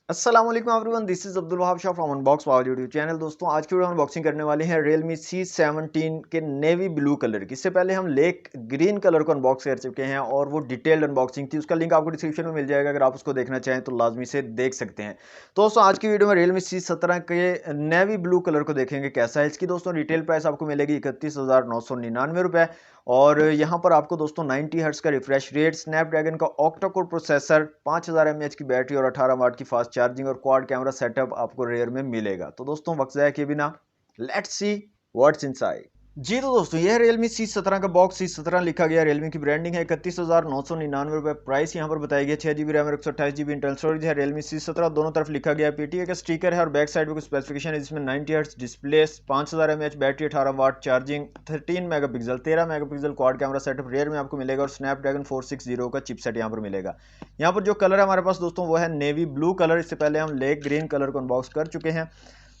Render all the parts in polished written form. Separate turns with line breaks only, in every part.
अस्सलाम वालेकुम everyone, this is Abdul Wahab Shah from unbox wow YouTube channel. दोस्तों आज की वीडियो अनबॉक्सिंग करने वाले हैं Realme C17 के नेवी ब्लू कलर की। इससे पहले हम लेक ग्रीन कलर को अनबॉक्स कर चुके हैं और वो डिटेल्ड अनबॉक्सिंग थी, उसका लिंक आपको डिस्क्रिप्शन में मिल जाएगा। अगर आप उसको देखना चाहें तो लाजमी से देख सकते हैं। तो दोस्तों आज की वीडियो में Realme C17 के नेवी ब्लू कलर को देखेंगे कैसा है। इसकी दोस्तों रिटेल प्राइस आपको मिलेगी 31,999 रुपये और यहाँ पर आपको दोस्तों 90 हर्ट्ज का रिफ्रेश रेट, स्नैपड्रैगन का ऑक्टा कोर प्रोसेसर, 5000 mAh की बैटरी और 18 वाट की फास्ट चार्जिंग और क्वाड कैमरा सेटअप आपको रेयर में मिलेगा। तो दोस्तों वक्त ज़ाया किए बिना लेट्स सी व्हाट्स इनसाइड। जी तो दोस्तों यह Realme C17 का बॉक्स, C17 लिखा गया, Realme की ब्रांडिंग है। 31,999 रुपये प्राइस यहाँ पर बताई गई। 6 GB रैम और 128 GB इंटरनल स्टोरेज है। Realme C17 दोनों तरफ लिखा गया। PTA का स्टिकर है और बैक साइड में कुछ स्पेसिफिकेशन है जिसमें 90 hertz display, 5000 mAh battery, 18 watt charging, 13 megapixel quad camera setup rear में आपको मिलेगा और स्नैपड्रैगन 460 का चिपसेट यहाँ पर मिलेगा। यहाँ पर जो कलर है हमारे पास दोस्तों वो है नेवी ब्लू कलर। इससे पहले हम लेक ग्रीन कलर को अनबॉक्स कर चुके हैं,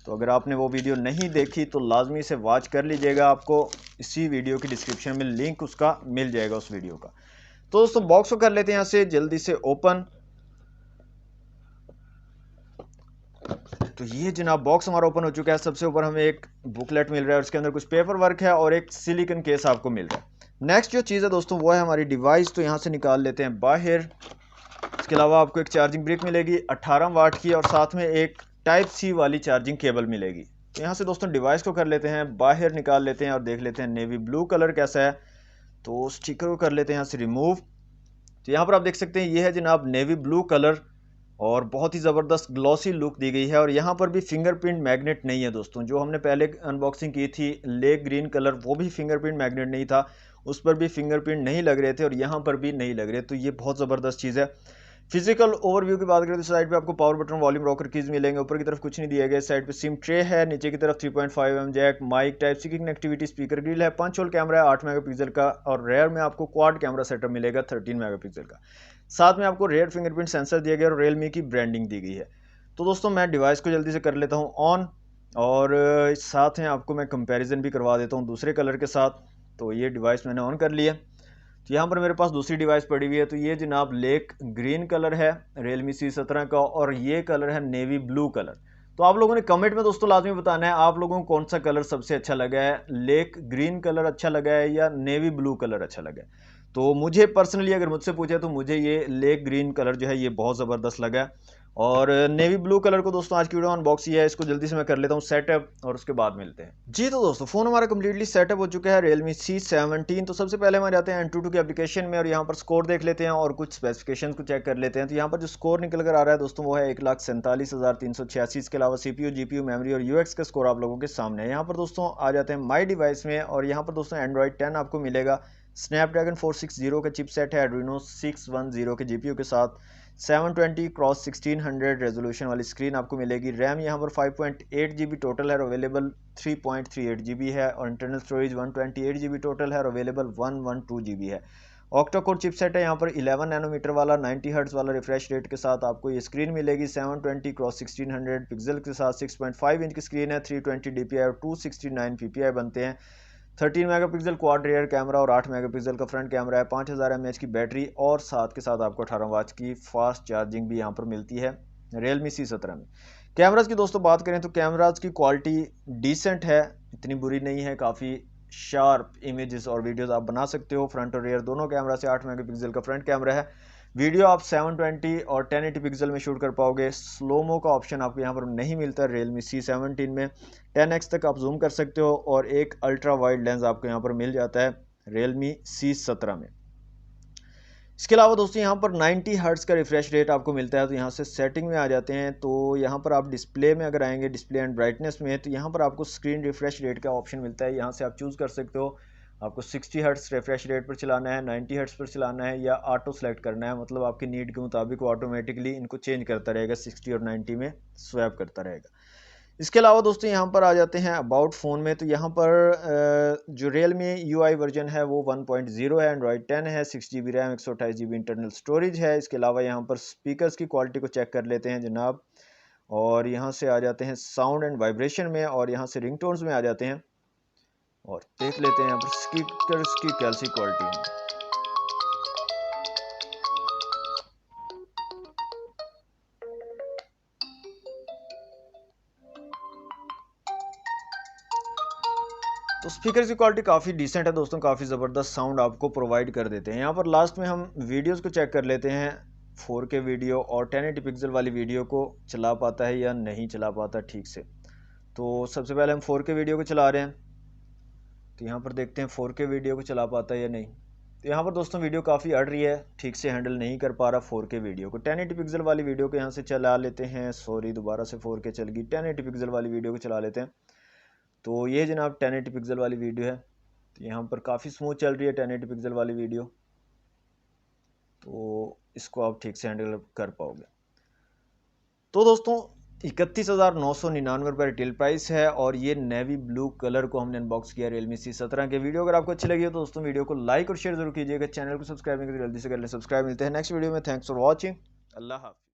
तो अगर आपने वो वीडियो नहीं देखी तो लाजमी से वॉच कर लीजिएगा। आपको इसी वीडियो की डिस्क्रिप्शन में लिंक उसका मिल जाएगा, उस वीडियो का। तो दोस्तों बॉक्स को कर लेते हैं यहाँ से जल्दी से ओपन। तो ये जनाब बॉक्स हमारा ओपन हो चुका है। सबसे ऊपर हमें एक बुकलेट मिल रहा है, उसके अंदर कुछ पेपर वर्क है और एक सिलिकन केस आपको मिल रहा है। नेक्स्ट जो चीज़ है दोस्तों वो है हमारी डिवाइस। तो यहाँ से निकाल लेते हैं बाहर। इसके अलावा आपको एक चार्जिंग ब्रिक मिलेगी 18 वाट की और साथ में एक टाइप सी वाली चार्जिंग केबल मिलेगी। तो यहाँ से दोस्तों डिवाइस को कर लेते हैं बाहर, निकाल लेते हैं और देख लेते हैं नेवी ब्लू कलर कैसा है। तो स्टिकर को कर लेते हैं यहाँ से रिमूव। तो यहाँ पर आप देख सकते हैं ये है जनाब नेवी ब्लू कलर और बहुत ही ज़बरदस्त ग्लॉसी लुक दी गई है। और यहाँ पर भी फिंगरप्रिंट मैग्नेट नहीं है दोस्तों। जो हमने पहले अनबॉक्सिंग की थी लेक ग्रीन कलर, वो भी फिंगरप्रिंट मैग्नेट नहीं था, उस पर भी फिंगरप्रिंट नहीं लग रहे थे और यहाँ पर भी नहीं लग रहे। तो ये बहुत ज़बरदस्त चीज़ है। फिजिकल ओवरव्यू की बात करें तो साइड पे आपको power button, volume rocker keys मिलेंगे। ऊपर की तरफ कुछ नहीं दिया गया। साइड पे सिम ट्रे है, नीचे की तरफ 3.5mm जैक, माइक, टाइप सी की कनेक्टिविटी, स्पीकर ग्रिल है, 5 होल कैमरा है 8 मेगापिक्सल का और रेयर में आपको क्वाड कैमरा सेटअप मिलेगा 13 मेगापिक्सल का। साथ में आपको रेयर फिंगरप्रिंट सेंसर दिया गया और Realme की ब्रांडिंग दी गई है। तो दोस्तों मैं डिवाइस को जल्दी से कर लेता हूँ ऑन और साथ में आपको मैं कंपैरिजन भी करवा देता हूँ दूसरे कलर के साथ। तो ये डिवाइस मैंने ऑन कर लिया। तो यहाँ पर मेरे पास दूसरी डिवाइस पड़ी हुई है। तो ये जनाब लेक ग्रीन कलर है Realme C17 का और ये कलर है नेवी ब्लू कलर। तो आप लोगों ने कमेंट में दोस्तों लाजमी बताना है आप लोगों को कौन सा कलर सबसे अच्छा लगा है, लेक ग्रीन कलर अच्छा लगा है या नेवी ब्लू कलर अच्छा लगा है। तो मुझे पर्सनली अगर मुझसे पूछे तो मुझे ये लेक ग्रीन कलर जो है ये बहुत ज़बरदस्त लगा है। और नेवी ब्लू कलर को दोस्तों आज की वीडियो अनबॉक्स ही है, इसको जल्दी से मैं कर लेता हूँ सेटअप और उसके बाद मिलते हैं। जी तो दोस्तों फ़ोन हमारा कंप्लीटली सेटअप हो चुका है Realme C17। तो सबसे पहले हम जाते हैं Antutu के एप्लीकेशन में और यहाँ पर स्कोर देख लेते हैं और कुछ स्पेसिफिकेशन को चेक कर लेते हैं। तो यहाँ पर जो स्कोर निकल कर आ रहा है दोस्तों वो है 1,47,386। इसके अलावा CPU, GPU, मेमोरी और UX का स्कोर आप लोगों के सामने है। यहाँ पर दोस्तों आ जाते हैं माई डिवाइस में और यहाँ पर दोस्तों Android 10 आपको मिलेगा। स्नैपड्रैगन 460 का चिपसेट है, Adreno 610 के GPU के साथ, 720 क्रॉस 1600 रेजोल्यूशन वाली स्क्रीन आपको मिलेगी। रैम यहाँ पर 5.8 GB टोटल है और अवेलेबल 3.38 GB है और इंटरनल स्टोरेज 128 GB टोटल है और अवेलेबल 112 GB है। ऑक्टा कोर चिपसेट है यहाँ पर 11 नैनोमीटर वाला, 90 हर्ट्ज वाला रिफ्रेश रेट के साथ आपको ये स्क्रीन मिलेगी। 720 क्रॉस 1600 पिक्सल के साथ 6.5 इंच की स्क्रीन है। 320 DPI और 269 PPI बनते हैं। 13 मेगापिक्सल क्वाड रियर कैमरा और 8 मेगापिक्सल का फ्रंट कैमरा है। 5000 mAh की बैटरी और साथ के साथ आपको 18 वाट की फास्ट चार्जिंग भी यहाँ पर मिलती है Realme C17 में। कैमराज की दोस्तों बात करें तो कैमराज की क्वालिटी डिसेंट है, इतनी बुरी नहीं है। काफ़ी शार्प इमेजेस और वीडियोस आप बना सकते हो। फ्रंट और रियर दोनों कैमरा से 8 मेगापिक्सल का फ्रंट कैमरा है। वीडियो आप 720 और 1080 पिक्सल में शूट कर पाओगे। स्लोमो का ऑप्शन आपको यहाँ पर नहीं मिलता Realme C17 में। 10x तक आप जूम कर सकते हो और एक अल्ट्रा वाइड लेंस आपको यहाँ पर मिल जाता है Realme C17 में। इसके अलावा दोस्तों यहाँ पर 90 हर्ट्ज का रिफ्रेश रेट आपको मिलता है। तो यहाँ से सेटिंग में आ जाते हैं। तो यहाँ पर आप डिस्प्ले में अगर आएंगे, डिस्प्ले एंड ब्राइटनेस में, तो यहाँ पर आपको स्क्रीन रिफ्रेश रेट का ऑप्शन मिलता है। यहाँ से आप चूज़ कर सकते हो आपको 60 हर्ट्ज रिफ्रेश रेट पर चलाना है, 90 हर्ट्ज पर चलाना है या ऑटो सेलेक्ट करना है। मतलब आपकी नीड के मुताबिक वो ऑटोमेटिकली इनको चेंज करता रहेगा, 60 और 90 में स्वैप करता रहेगा। इसके अलावा दोस्तों यहाँ पर आ जाते हैं अबाउट फ़ोन में। तो यहाँ पर जो Realme UI वर्जन है वो 1.0 है, Android 10 है, 6 GB RAM, 128 GB internal storage है। इसके अलावा यहाँ पर स्पीकर्स की क्वालिटी को चेक कर लेते हैं जनाब और यहाँ से आ जाते हैं साउंड एंड वाइब्रेशन में और यहाँ से रिंगटोन्स में आ जाते हैं और देख लेते हैं यहाँ पर स्पीकर्स की कैसी क्वालिटी है। तो स्पीकर की क्वालिटी काफ़ी डिसेंट है दोस्तों, काफ़ी ज़बरदस्त साउंड आपको प्रोवाइड कर देते हैं। यहाँ पर लास्ट में हम वीडियोस को चेक कर लेते हैं, 4K वीडियो और 1080 पिक्सल वाली वीडियो को चला पाता है या नहीं चला पाता ठीक से। तो सबसे पहले हम 4K वीडियो को चला रहे हैं, तो यहाँ पर देखते हैं 4K वीडियो को चला पाता है या नहीं। तो यहाँ पर दोस्तों वीडियो काफ़ी अड़ रही है, ठीक से हैंडल नहीं कर पा रहा 4K वीडियो को। 1080 पिक्सल वाली वीडियो को यहाँ से चला लेते हैं, सॉरी दोबारा से 4K चल गई, 1080 पिक्सल वाली वीडियो को चला लेते हैं। तो ये जनाब 1080 पिक्सल वाली वीडियो है, तो यहाँ पर काफ़ी स्मूथ चल रही है 1080 पिक्सल वाली वीडियो, तो इसको आप ठीक से हैंडल कर पाओगे। तो दोस्तों 31,999 रुपये रिटेल प्राइस है और ये नेवी ब्लू कलर को हमने अनबॉक्स किया Realme C17 के। वीडियो अगर आपको अच्छी लगी हो तो दोस्तों वीडियो को लाइक और शेयर जरूर कीजिएगा, चैनल को सब्सक्राइब नहीं करें जल्दी से कर लें सब्सक्राइब। मिलते हैं नेक्स्ट वीडियो में, थैंक्स फॉर वॉचिंग, अल्लाह हाफ़िज़।